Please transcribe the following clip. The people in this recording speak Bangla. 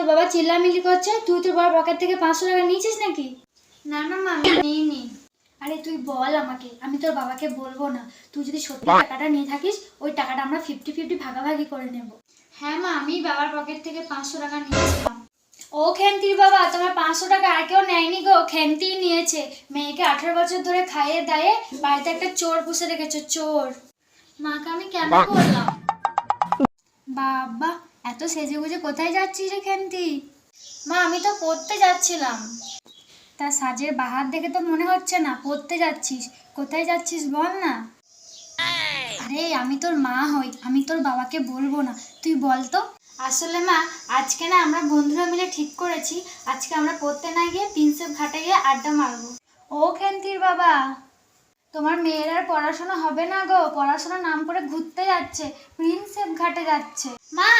বাবা চিল্লামিল্লি করছে, তুই তোর বাবার পকেট থেকে 500 টাকা নিয়েছিস নাকি? না না মা, আমি নিইনি। আরে তুই বল আমাকে, আমি তোর বাবাকে বলবো না। তুই যদি সত্যি টাকাটা নিয়ে থাকিস, ওই টাকাটা আমরা 50-50 ভাগাভাগি করে নেব। হ্যাঁ মা, আমি বাবার পকেট থেকে 500 টাকা নিয়েছিলাম। ও খেন্তির বাবা, তোমার 500 টাকা আর কেউ নেয়নি গো, খেন্তিই নিয়েছে। মেয়েকে 18 বছর ধরে খাইয়ে দায়ে বাড়িতে একটা চোর পুষে রেখেছো, চোর। মাকে আমি কেন বললাম? বাবা, এত সেজে গুজে কোথায় যাচ্ছিস রে খেন্তি? মা, আমি তো পড়তে যাচ্ছিলাম। তা সাজের বাহার দেখে তো মনে হচ্ছে না পড়তে যাচ্ছিস। কোথায় যাচ্ছিস বল না। আরে আমি তোর মা হই, আমি তোর বাবাকে বলবো না, তুই বল তো। আসলে মা, আজকে না আমরা বন্ধুরা মিলে ঠিক করেছি, আজকে আমরা পড়তে না গিয়ে প্রিন্সেপ ঘাটে গিয়ে আড্ডা মারবো। ও খেন্তির বাবা, তোমার মেয়ের আর পড়াশোনা হবে না গো, পড়াশোনার নাম করে ঘুরতে যাচ্ছে, প্রিন্সেপ ঘাটে যাচ্ছে। মা,